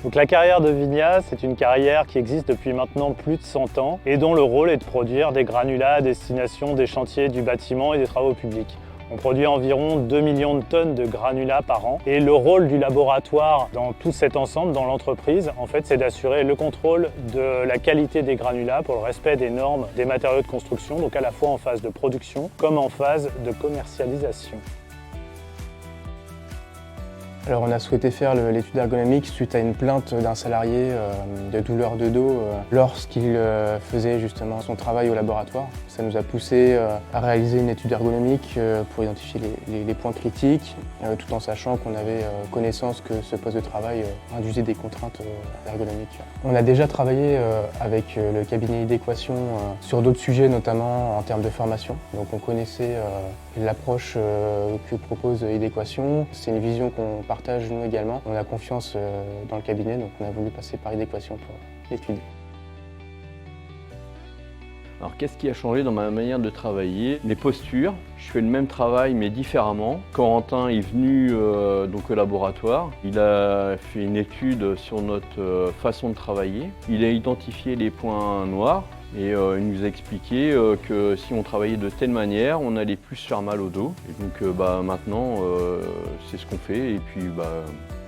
Donc la carrière de Vigna, c'est une carrière qui existe depuis maintenant plus de 100 ans et dont le rôle est de produire des granulats à destination des chantiers du bâtiment et des travaux publics. On produit environ 2 millions de tonnes de granulats par an et le rôle du laboratoire dans tout cet ensemble, dans l'entreprise, en fait, c'est d'assurer le contrôle de la qualité des granulats pour le respect des normes des matériaux de construction, donc à la fois en phase de production comme en phase de commercialisation. Alors on a souhaité faire l'étude ergonomique suite à une plainte d'un salarié de douleur de dos lorsqu'il faisait justement son travail au laboratoire. Ça nous a poussé à réaliser une étude ergonomique pour identifier les points critiques, tout en sachant qu'on avait connaissance que ce poste de travail induisait des contraintes ergonomiques. On a déjà travaillé avec le cabinet Idéquation sur d'autres sujets, notamment en termes de formation. Donc on connaissait l'approche que propose Idéquation. C'est une vision qu'on partage nous également. On a confiance dans le cabinet, donc on a voulu passer par Idéquation pour l'étude. Alors qu'est-ce qui a changé dans ma manière de travailler? Les postures. Je fais le même travail mais différemment. Corentin est venu donc au laboratoire. Il a fait une étude sur notre façon de travailler. Il a identifié les points noirs et il nous a expliqué que si on travaillait de telle manière, on allait plus se faire mal au dos. Et donc maintenant, c'est ce qu'on fait et puis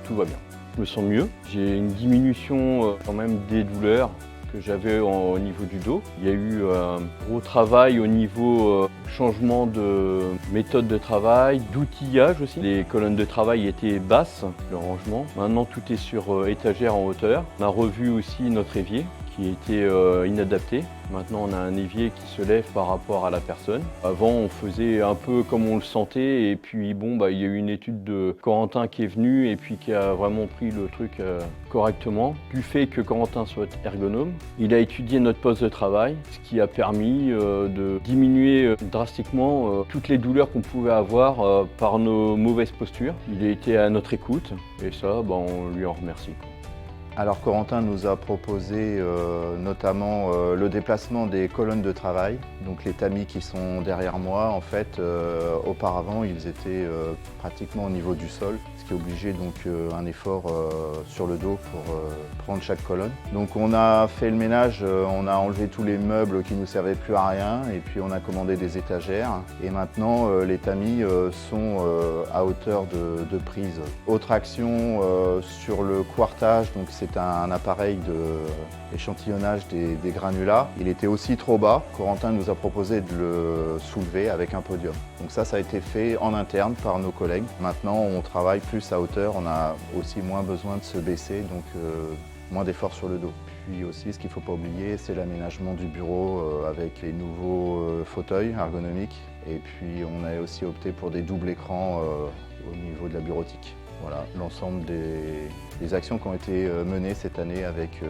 tout va bien. Je me sens mieux. J'ai une diminution quand même des douleurs que j'avais au niveau du dos. Il y a eu un gros travail au niveau changement de méthode de travail, d'outillage aussi. Les colonnes de travail étaient basses, le rangement. Maintenant tout est sur étagère en hauteur. On a revu aussi notre évier qui était inadapté. Maintenant on a un évier qui se lève par rapport à la personne. Avant on faisait un peu comme on le sentait et puis il y a eu une étude de Corentin qui est venu et puis qui a vraiment pris le truc correctement. Du fait que Corentin soit ergonome, il a étudié notre poste de travail, ce qui a permis de diminuer drastiquement toutes les douleurs qu'on pouvait avoir par nos mauvaises postures. Il a été à notre écoute et ça, on lui en remercie. Alors Corentin nous a proposé notamment le déplacement des colonnes de travail, donc les tamis qui sont derrière moi. En fait, auparavant, ils étaient pratiquement au niveau du sol, ce qui obligeait donc un effort sur le dos pour prendre chaque colonne. Donc on a fait le ménage, on a enlevé tous les meubles qui ne nous servaient plus à rien et puis on a commandé des étagères. Et maintenant, les tamis sont à hauteur de prise. Autre action sur le quartage, donc c'est un appareil d'échantillonnage des granulats. Il était aussi trop bas. Corentin nous a proposé de le soulever avec un podium. Donc ça a été fait en interne par nos collègues. Maintenant, on travaille plus à hauteur. On a aussi moins besoin de se baisser, donc moins d'efforts sur le dos. Puis aussi, ce qu'il ne faut pas oublier, c'est l'aménagement du bureau avec les nouveaux fauteuils ergonomiques. Et puis, on a aussi opté pour des doubles écrans au niveau de la bureautique. Voilà l'ensemble des actions qui ont été menées cette année avec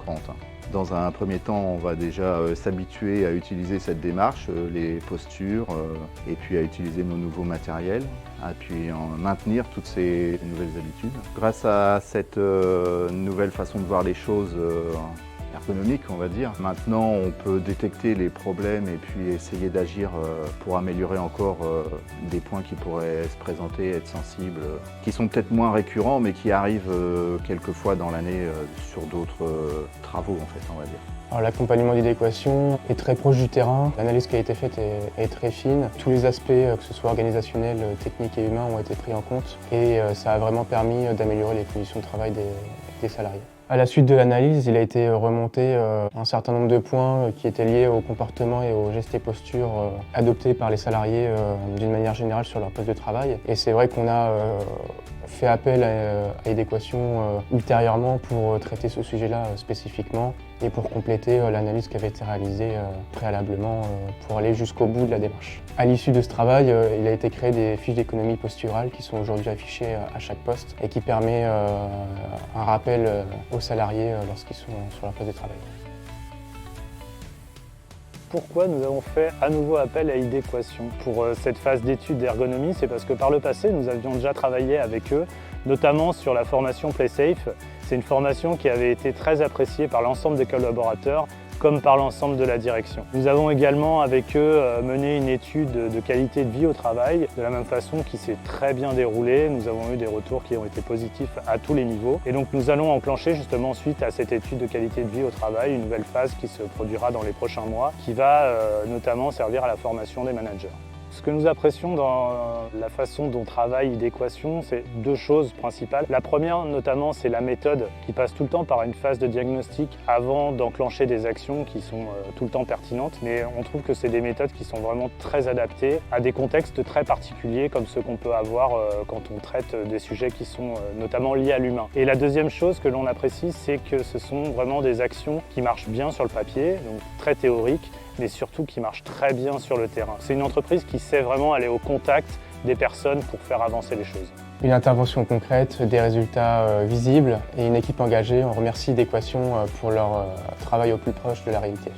Corentin. Dans un premier temps, on va déjà s'habituer à utiliser cette démarche, les postures, et puis à utiliser nos nouveaux matériels, et puis maintenir toutes ces nouvelles habitudes. Grâce à cette nouvelle façon de voir les choses ergonomique, on va dire. Maintenant, on peut détecter les problèmes et puis essayer d'agir pour améliorer encore des points qui pourraient se présenter, être sensibles, qui sont peut-être moins récurrents, mais qui arrivent quelquefois dans l'année sur d'autres travaux, en fait, on va dire. Alors, l'accompagnement d'Idéquation est très proche du terrain. L'analyse qui a été faite est très fine. Tous les aspects, que ce soit organisationnels, techniques et humains, ont été pris en compte et ça a vraiment permis d'améliorer les conditions de travail des salariés. À la suite de l'analyse, il a été remonté un certain nombre de points qui étaient liés au comportement et aux gestes et postures adoptés par les salariés d'une manière générale sur leur poste de travail. Et c'est vrai qu'on a fait appel à Idéquation ultérieurement pour traiter ce sujet-là spécifiquement et pour compléter l'analyse qui avait été réalisée préalablement pour aller jusqu'au bout de la démarche. À l'issue de ce travail, il a été créé des fiches d'économie posturale qui sont aujourd'hui affichées à chaque poste et qui permet un rappel aux salariés lorsqu'ils sont sur leur poste de travail. Pourquoi nous avons fait à nouveau appel à Idéquation pour cette phase d'étude d'ergonomie? C'est parce que par le passé, nous avions déjà travaillé avec eux, notamment sur la formation PlaySafe. C'est une formation qui avait été très appréciée par l'ensemble des collaborateurs, comme par l'ensemble de la direction. Nous avons également avec eux mené une étude de qualité de vie au travail, de la même façon qui s'est très bien déroulée. Nous avons eu des retours qui ont été positifs à tous les niveaux. Et donc nous allons enclencher justement suite à cette étude de qualité de vie au travail une nouvelle phase qui se produira dans les prochains mois, qui va notamment servir à la formation des managers. Ce que nous apprécions dans la façon dont travaille Idéquation, c'est deux choses principales. La première, notamment, c'est la méthode qui passe tout le temps par une phase de diagnostic avant d'enclencher des actions qui sont tout le temps pertinentes. Mais on trouve que c'est des méthodes qui sont vraiment très adaptées à des contextes très particuliers comme ceux qu'on peut avoir quand on traite des sujets qui sont notamment liés à l'humain. Et la deuxième chose que l'on apprécie, c'est que ce sont vraiment des actions qui marchent bien sur le papier, donc très théoriques, mais surtout qui marche très bien sur le terrain. C'est une entreprise qui sait vraiment aller au contact des personnes pour faire avancer les choses. Une intervention concrète, des résultats visibles et une équipe engagée. On remercie Idéquation pour leur travail au plus proche de la réalité.